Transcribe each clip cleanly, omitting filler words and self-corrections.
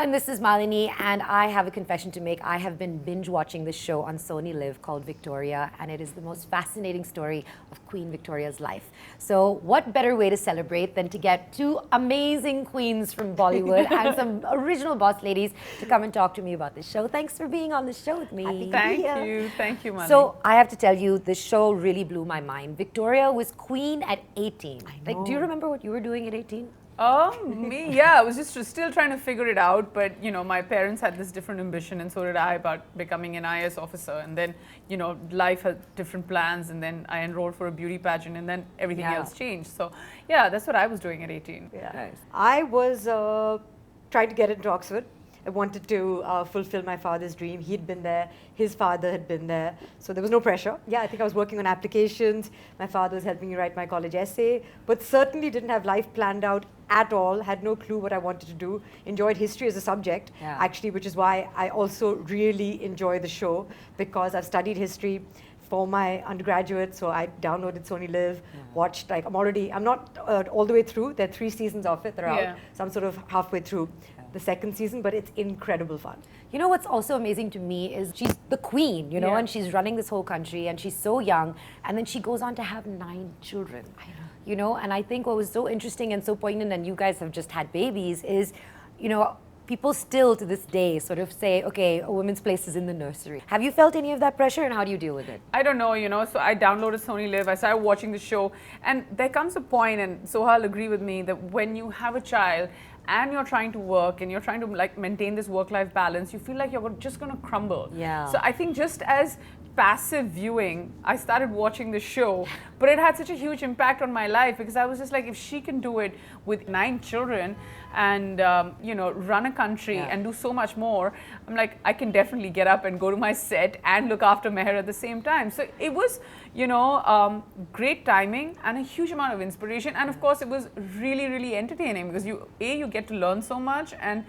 and this is Malini, and I have a confession to make. I have been binge watching this show on SonyLIV called Victoria, and it is the most fascinating story of Queen Victoria's life. So what better way to celebrate than to get two amazing queens from Bollywood and some original boss ladies to come and talk to me about this show. Thanks for being on the show with me. Thank you, Malini. So I have to tell you, this show really blew my mind. Victoria was queen at 18. Like, do you remember what you were doing at 18? Me, yeah, I was just still trying to figure it out, but you know, my parents had this different ambition, and so did I, about becoming an IAS officer. And then, you know, life had different plans, and then I enrolled for a beauty pageant, and then everything else changed. So, yeah, that's what I was doing at 18. Yeah. Nice. I was trying to get into Oxford. I wanted to fulfill my father's dream. He'd been there, his father had been there, so there was no pressure. Yeah, I think I was working on applications. My father was helping me write my college essay, but certainly didn't have life planned out at all, had no clue what I wanted to do. Enjoyed history as a subject, actually, which is why I also really enjoy the show, because I've studied history for my undergraduate, so I downloaded SonyLIV, watched, like, I'm not all the way through. There are 3 seasons of it that are out, so I'm sort of halfway through the second season, but it's incredible fun. You know what's also amazing to me is she's the queen, you know, and she's running this whole country, and she's so young, and then she goes on to have 9 children. I know. You know, and I think what was so interesting and so poignant, and you guys have just had babies, is, you know, people still to this day sort of say, okay, a woman's place is in the nursery. Have you felt any of that pressure, and how do you deal with it? I don't know, you know, so I downloaded SonyLIV, I started watching the show, and there comes a point, and Soha will agree with me, that when you have a child and you're trying to work and you're trying to, like, maintain this work-life balance, you feel like you're just going to crumble. Yeah. So I think just as passive viewing, I started watching the show, but it had such a huge impact on my life, because I was just like, if she can do it with 9 children and you know, run a country and do so much more, I'm like, I can definitely get up and go to my set and look after Meher at the same time. So it was, you know, great timing and a huge amount of inspiration, and of course it was really, really entertaining, because you get to learn so much, and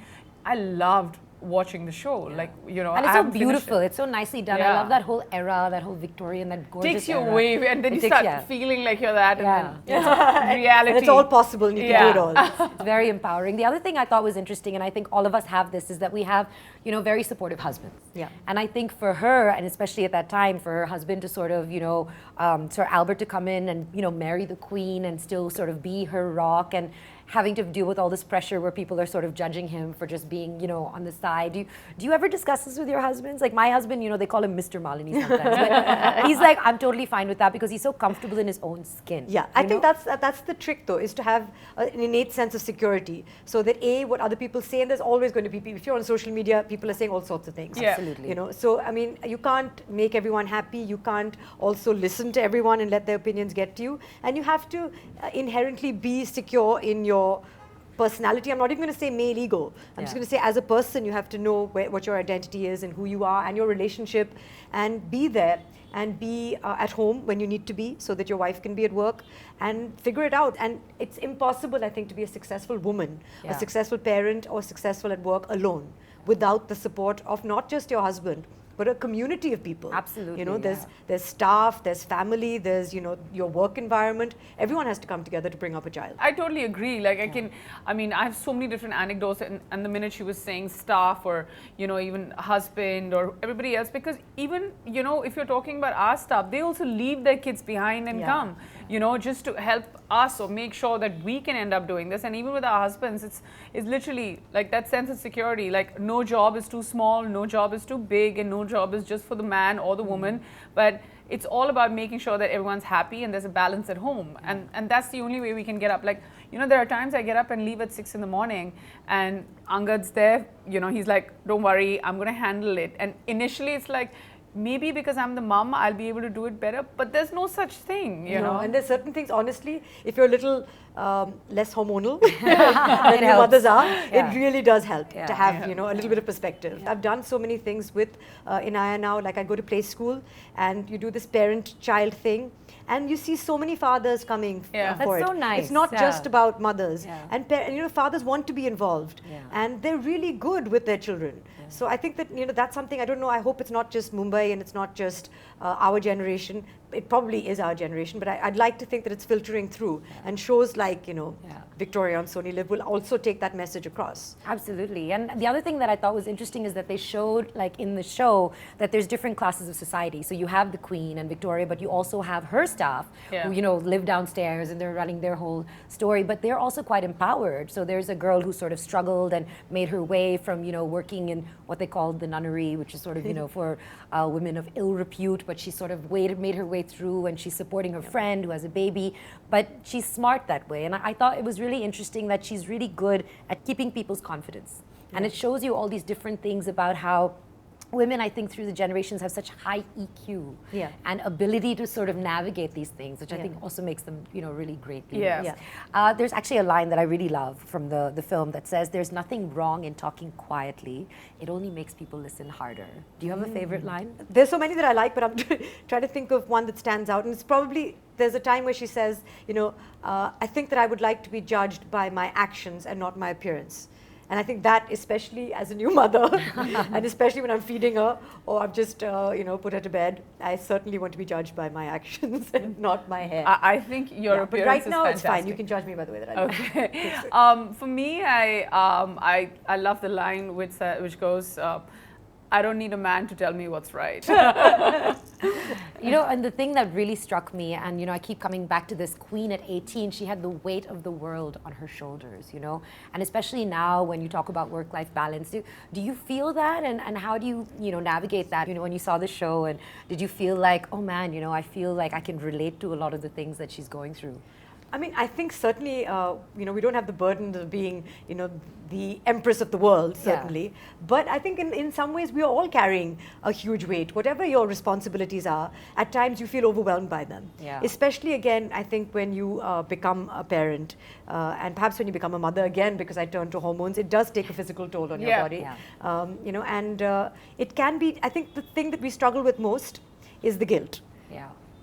I loved watching the show, like, you know, and it's so beautiful. It's so nicely done. I love that whole era, that whole Victorian, that gorgeous takes you era. away, and then you start feeling like you're that, and then reality. And it's all possible, and you can do it all. It's very empowering. The other thing I thought was interesting, and I think all of us have this, is that we have, you know, very supportive husbands. Yeah. And I think for her, and especially at that time, for her husband to sort of, you know, Sir Albert to come in and, you know, marry the Queen and still sort of be her rock, and having to deal with all this pressure where people are sort of judging him for just being, you know, on the side. Do you ever discuss this with your husbands? Like, my husband, you know, they call him Mr. Malini sometimes. But he's like, I'm totally fine with that, because he's so comfortable in his own skin. Yeah, I think that's the trick, though, is to have an innate sense of security, so that what other people say, and there's always going to be people. If you're on social media, people are saying all sorts of things. Yeah. Absolutely. You know, so I mean, you can't make everyone happy. You can't also listen to everyone and let their opinions get to you. And you have to inherently be secure in your personality. I'm not even going to say male ego. I'm just going to say, as a person, you have to know what your identity is and who you are and your relationship, and be there and be at home when you need to be, so that your wife can be at work, and figure it out. And it's impossible, I think, to be a successful woman, a successful parent, or successful at work alone, without the support of not just your husband, but a community of people. Absolutely. You know, there's staff, there's family, there's, you know, your work environment. Everyone has to come together to bring up a child. I totally agree. Like, I mean, I have so many different anecdotes, and the minute she was saying staff, or, you know, even husband or everybody else, because even, you know, if you're talking about our staff, they also leave their kids behind and come, you know, just to help us or make sure that we can end up doing this. And even with our husbands, it's literally like that sense of security. Like, no job is too small, no job is too big, and no job is just for the man or the woman. But it's all about making sure that everyone's happy and there's a balance at home. And that's the only way we can get up. Like, you know, there are times I get up and leave at 6 in the morning, and Angad's there, you know, he's like, don't worry, I'm going to handle it. And initially it's like, maybe because I'm the mom, I'll be able to do it better, but there's no such thing, you know. And there's certain things, honestly, if you're a little less hormonal than your mothers are, it really does help to have, you know, a little bit of perspective. I've done so many things with Inaya now, like I go to play school, and you do this parent-child thing, and you see so many fathers coming for That's it. so nice. It's not just about mothers. And you know, fathers want to be involved, and they're really good with their children. So I think that, you know, that's something, I don't know, I hope it's not just Mumbai and it's not just our generation. It probably is our generation, but I'd like to think that it's filtering through, and shows like, Victoria on SonyLIV will also take that message across. Absolutely. And the other thing that I thought was interesting is that they showed, like in the show, that there's different classes of society. So you have the Queen and Victoria, but you also have her staff who, live downstairs and they're running their whole story, but they're also quite empowered. So there's a girl who sort of struggled and made her way from, working in what they called the nunnery, which is sort of, for women of ill repute, but she sort of made her way through, and she's supporting her friend who has a baby, but she's smart that way. And I thought it was really interesting that she's really good at keeping people's confidence. And it shows you all these different things about how women, I think, through the generations have such high EQ and ability to sort of navigate these things, which I think also makes them, really great leaders. There's actually a line that I really love from the film that says, "There's nothing wrong in talking quietly. It only makes people listen harder." Do you have a favorite line? There's so many that I like, but I'm trying to think of one that stands out. And it's probably, there's a time where she says, I think that I would like to be judged by my actions and not my appearance. And I think that, especially as a new mother, and especially when I'm feeding her, or I've just, put her to bed, I certainly want to be judged by my actions and not my hair. I think your appearance but right is now fantastic. it's fine. You can judge me by the way that I look. Okay. For me, I love the line which goes, "I don't need a man to tell me what's right." And the thing that really struck me, and I keep coming back to this, Queen at 18, she had the weight of the world on her shoulders, and especially now when you talk about work-life balance, do you feel that, and how do you navigate that? When you saw the show, and did you feel like, oh man, I feel like I can relate to a lot of the things that she's going through? I mean, I think certainly, we don't have the burden of being, the empress of the world, certainly. But I think in some ways we are all carrying a huge weight. Whatever your responsibilities are, at times you feel overwhelmed by them. Especially, again, I think when you become a parent, and perhaps when you become a mother again, because I turn to hormones, it does take a physical toll on your body. And it can be, I think the thing that we struggle with most is the guilt.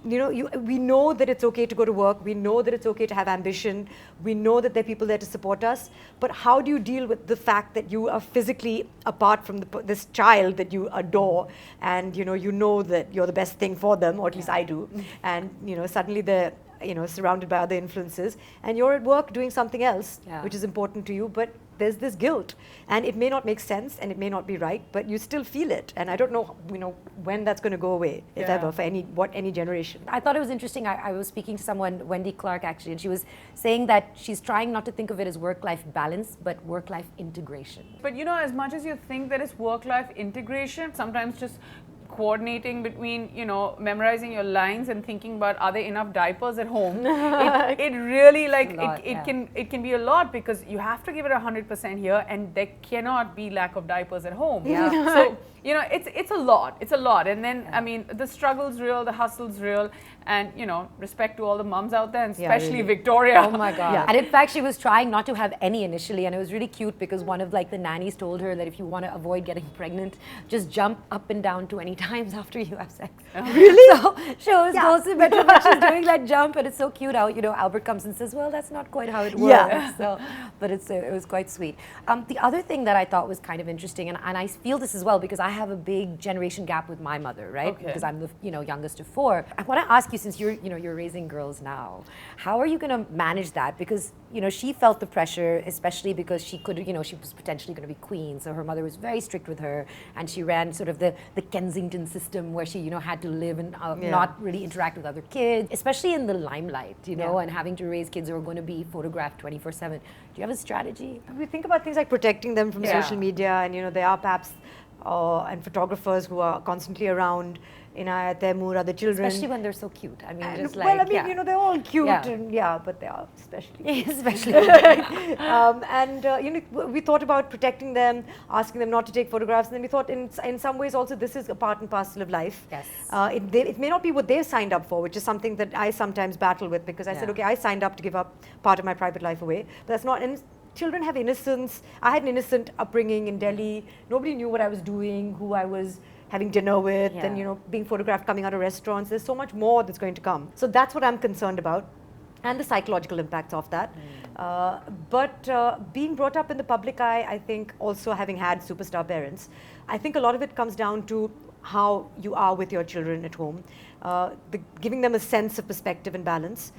We know that it's okay to go to work. We know that it's okay to have ambition. We know that there are people there to support us. But how do you deal with the fact that you are physically apart from this child that you adore, and you know that you're the best thing for them, or at least I do, and suddenly they're surrounded by other influences, and you're at work doing something else, which is important to you, but there's this guilt, and it may not make sense and it may not be right, but you still feel it, and I don't know when that's going to go away, if ever, for any generation. I thought it was interesting. I was speaking to someone, Wendy Clark actually, and she was saying that she's trying not to think of it as work-life balance, but work-life integration. But as much as you think that it's work-life integration, sometimes just coordinating between, memorizing your lines and thinking about, are there enough diapers at home? It really, it can be a lot, because you have to give it 100% here, and there cannot be lack of diapers at home. So, it's a lot. It's a lot. And then, I mean, the struggle's real, the hustle's real, and, respect to all the mums out there, and especially Victoria. Oh my God. And in fact, she was trying not to have any initially, and it was really cute because one of the nannies told her that if you want to avoid getting pregnant, just jump up and down 20 times after you have sex. Really? So she always goes to bed, but she's doing that jump, and it's so cute how, Albert comes and says, well, that's not quite how it works. So, but it was quite sweet. The other thing that I thought was kind of interesting, and I feel this as well because I have a big generation gap with my mother, right? Because I'm the youngest of 4. I want to ask you, since you're raising girls now, how are you going to manage that? Because she felt the pressure, especially because she could, she was potentially going to be queen, so her mother was very strict with her, and she ran sort of the Kensington system where she had to live and not really interact with other kids, especially in the limelight, and having to raise kids who are going to be photographed 24/7. Do you have a strategy? We think about things like protecting them from social media, and there are perhaps and photographers who are constantly around Inayat, Taimur, other children. Especially when they're so cute. I mean, just well, I mean, they're all cute, and but they are especially. Especially. We thought about protecting them, asking them not to take photographs, and then we thought in some ways also this is a part and parcel of life. Yes. It may not be what they've signed up for, which is something that I sometimes battle with, because I said, okay, I signed up to give up part of my private life away, but that's not. And children have innocence. I had an innocent upbringing in Delhi. Nobody knew what I was doing, who I was having dinner with, and being photographed coming out of restaurants. There's so much more that's going to come. So that's what I'm concerned about, and the psychological impacts of that. But being brought up in the public eye, I think also having had superstar parents, I think a lot of it comes down to how you are with your children at home, giving them a sense of perspective and balance,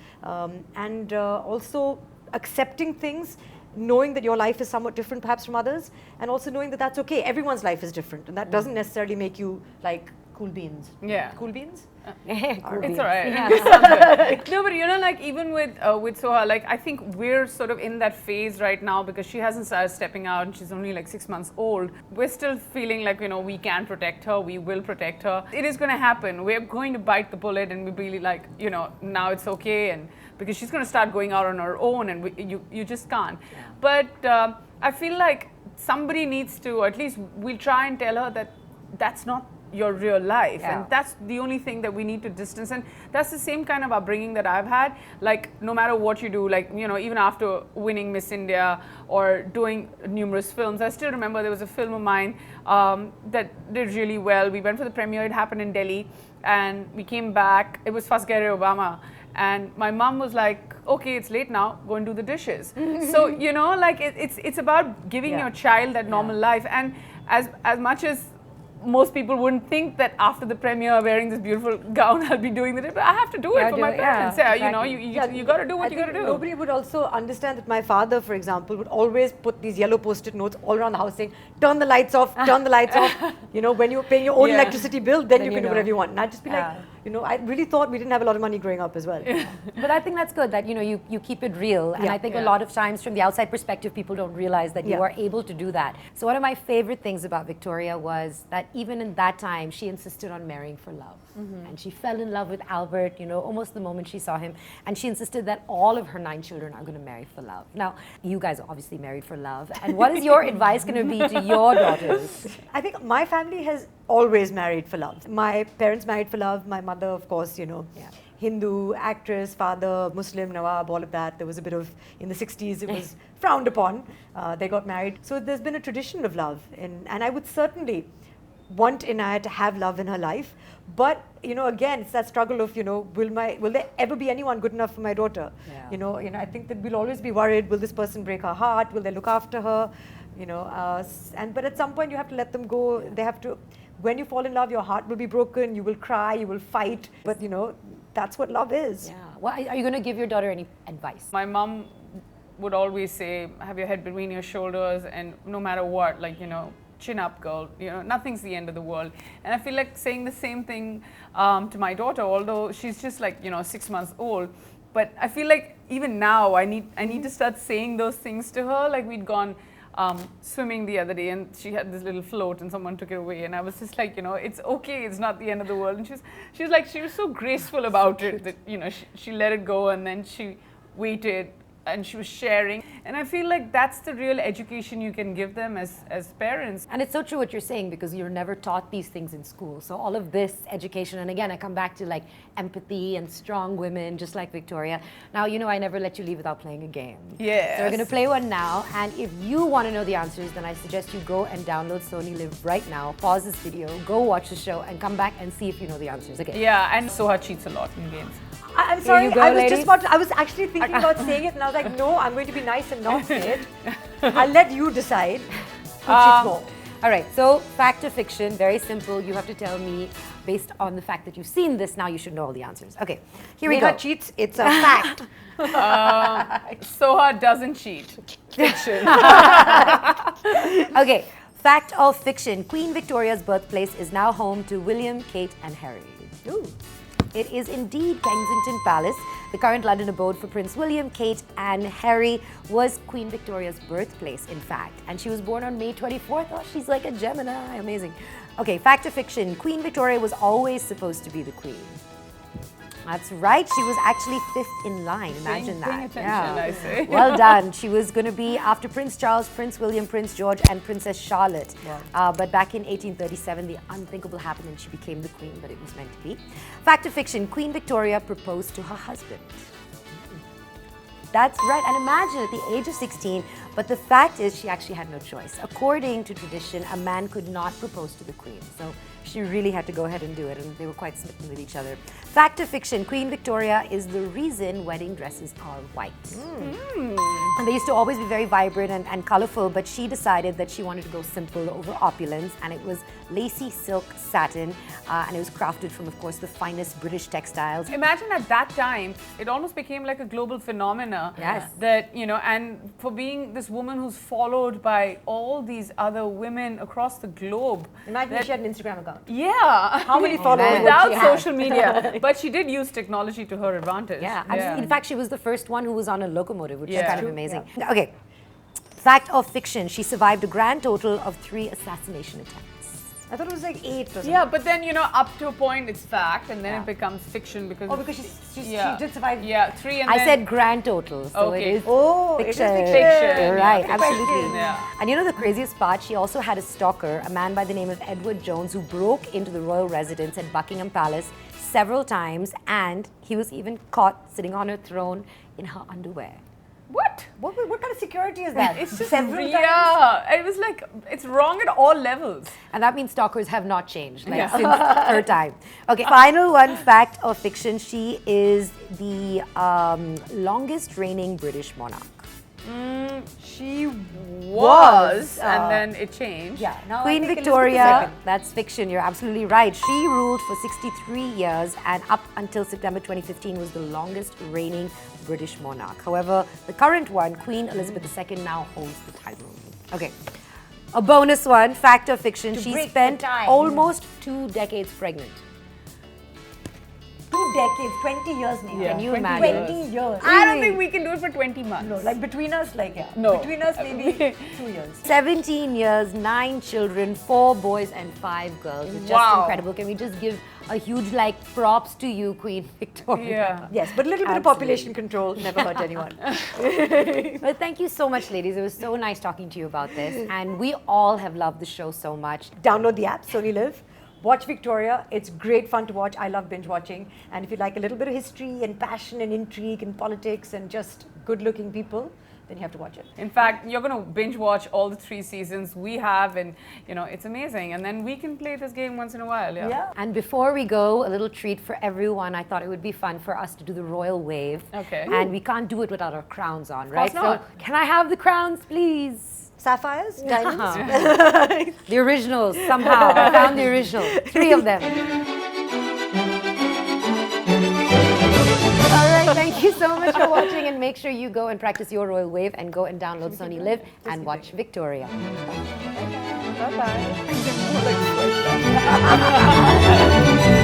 and also accepting things, knowing that your life is somewhat different perhaps from others, and also knowing that that's okay. Everyone's life is different, and that doesn't necessarily make you like cool beans. Yeah. Cool beans? It's all right. Yeah. No, but you know, like even with Soha, like I think we're sort of in that phase right now because she hasn't started stepping out and she's only like 6 months old. We're still feeling like, you know, we can protect her, we will protect her. It is going to happen. We're going to bite the bullet and we're really like, you know, now it's okay, and because she's going to start going out on her own, and you just can't. Yeah. But I feel like somebody needs to, or at least we'll try and tell her that that's not your real life, Yeah. and that's the only thing that we need to distance. And that's the same kind of upbringing that I've had. Like no matter what you do, like, you know, even after winning Miss India or doing numerous films, I still remember there was a film of mine that did really well. We went for the premiere. It happened in Delhi, and we came back. It was First Gare Obama. And my mom was like, okay, it's late now, go and do the dishes. So, you know, like it's about giving your child that normal life. And as much as most people wouldn't think that after the premiere wearing this beautiful gown I'll be doing it, but I have to do it for my parents. Yeah, you know, you got to do what you got to do. Nobody would also understand that my father, for example, would always put these yellow post-it notes all around the house saying, turn the lights off, turn the lights off. You know, when you're paying your own electricity bill, then you can do whatever you want. And I'd just be like, you know, I really thought we didn't have a lot of money growing up as well. But I think that's good that, you know, you keep it real. And I think a lot of times from the outside perspective, people don't realize that you are able to do that. So one of my favorite things about Victoria was that even in that time, she insisted on marrying for love. And she fell in love with Albert, you know, almost the moment she saw him. And she insisted that all of her 9 children are going to marry for love. Now, you guys are obviously married for love. And what is your advice going to be to your daughters? I think my family has always married for love. My parents married for love. My mother, of course, you know, Hindu, actress, father, Muslim, Nawab, all of that. There was a bit of, in the 60s, it was frowned upon. They got married. So there's been a tradition of love. And I would certainly want Inaya to have love in her life. But, you know, again, it's that struggle of, you know, will there ever be anyone good enough for my daughter? You know, I think that we'll always be worried, will this person break her heart? Will they look after her? You know, but at some point you have to let them go. They have to, when you fall in love, your heart will be broken, you will cry, you will fight. But, you know, that's what love is. Yeah. Well, are you going to give your daughter any advice? My mom would always say, have your head between your shoulders, and no matter what, like, you know, chin up, girl, you know, nothing's the end of the world. And I feel like saying the same thing to my daughter, although she's just like, you know, 6 months old. But I feel like even now I need to start saying those things to her. Like we'd gone swimming the other day, and she had this little float and someone took it away, and I was just like, you know, it's okay, it's not the end of the world. And she was like, she was so graceful about it that, you know, she let it go, and then she waited and she was sharing. And I feel like that's the real education you can give them as parents. And it's so true what you're saying, because you're never taught these things in school. So all of this education, and again, I come back to like empathy and strong women, just like Victoria. Now, you know, I never let you leave without playing a game. Yes. So we're going to play one now. And if you want to know the answers, then I suggest you go and download SonyLIV right now, pause this video, go watch the show, and come back and see if you know the answers. Okay. Yeah, and Soha cheats a lot in games. I'm sorry, go, I was ladies. just about to, I was actually thinking about saying it, and I was like, no, I'm going to be nice and not say it. I'll let you decide who cheats more. All right, so fact or fiction, very simple. You have to tell me based on the fact that you've seen this, now you should know all the answers. Okay, here we Neha go. cheats, it's a fact. Soha doesn't cheat. Fiction. Okay, fact or fiction, Queen Victoria's birthplace is now home to William, Kate, and Harry. Ooh. It is indeed Kensington Palace. The current London abode for Prince William, Kate, and Harry was Queen Victoria's birthplace, in fact. And she was born on May 24th. Oh, she's like a Gemini. Amazing. Okay, fact or fiction, Queen Victoria was always supposed to be the queen. That's right. She was actually 5th in line. Imagine that. Paying attention, I say. Well done. She was going to be after Prince Charles, Prince William, Prince George, and Princess Charlotte. Wow. But back in 1837, the unthinkable happened and she became the queen, but it was meant to be. Fact or fiction, Queen Victoria proposed to her husband. That's right. And imagine at the age of 16, But the fact is, she actually had no choice. According to tradition, a man could not propose to the queen. So she really had to go ahead and do it, and they were quite smitten with each other. Fact or fiction, Queen Victoria is the reason wedding dresses are white. And they used to always be very vibrant and colorful, but she decided that she wanted to go simple over opulence, and it was lacy silk satin, and it was crafted from, of course, the finest British textiles. Imagine at that time, it almost became like a global phenomena. Yes. That, you know, and for being this woman who's followed by all these other women across the globe. Imagine if she had an Instagram account. Yeah. How many followers would Without she have? social media. But she did use technology to her advantage. Yeah, absolutely. In fact, she was the first one who was on a locomotive, which is Yeah. kind of amazing. Okay, fact or fiction, she survived a grand total of 3 assassination attempts. I thought it was like 8 or something. Yeah, but then, you know, up to a point it's fact, and then Yeah. it becomes fiction because... Oh, because she did survive. Yeah, 3 and I then... said grand total, so Okay. it is Oh, it is fiction. fiction. You're right, Yeah. absolutely. Yeah. And you know the craziest part? She also had a stalker, a man by the name of Edward Jones, who broke into the royal residence at Buckingham Palace several times, and he was even caught sitting on her throne in her underwear. What? What kind of security is that? It's just... several times. Yeah, it was like, it's wrong at all levels. And that means stalkers have not changed, like Yeah. since her time. Okay, final one, fact or fiction. She is the longest reigning British monarch. She was, and then it changed. Yeah. Now I Queen think Victoria, Elizabeth II. that's fiction, you're absolutely right. She ruled for 63 years and up until September 2015 was the longest reigning British monarch. However, the current one, Queen Elizabeth II, now holds the title. Okay, a bonus one, fact or fiction. She break the spent tie. almost 2 decades pregnant. 2 decades, 20 years now. Yeah. Can you 20 imagine? 20 years. I don't think we can do it for 20 months. No, like between us, like yeah. No. Between us, maybe 2 years. 17 years, 9 children, 4 boys and 5 girls. It's just Wow. incredible. Can we just give a huge like props to you, Queen Victoria? Yeah. Yes, but a little bit of population control never hurt anyone. Well, thank you so much, ladies. It was so nice talking to you about this. And we all have loved the show so much. Download the app, SonyLIV. Watch Victoria. It's great fun to watch. I love binge watching. And if you like a little bit of history and passion and intrigue and politics and just good-looking people, then you have to watch it. In fact, you're going to binge watch all the 3 seasons we have, and you know, it's amazing. And then we can play this game once in a while. Yeah. And before we go, a little treat for everyone. I thought it would be fun for us to do the royal wave. Okay. And we can't do it without our crowns on, right? course not. So can I have the crowns, please? Sapphires, diamonds. The originals, somehow. I found the original. 3 of them. All right, thank you so much for watching, and make sure you go and practice your royal wave and go and download SonyLIV and watch Victoria. Bye-bye.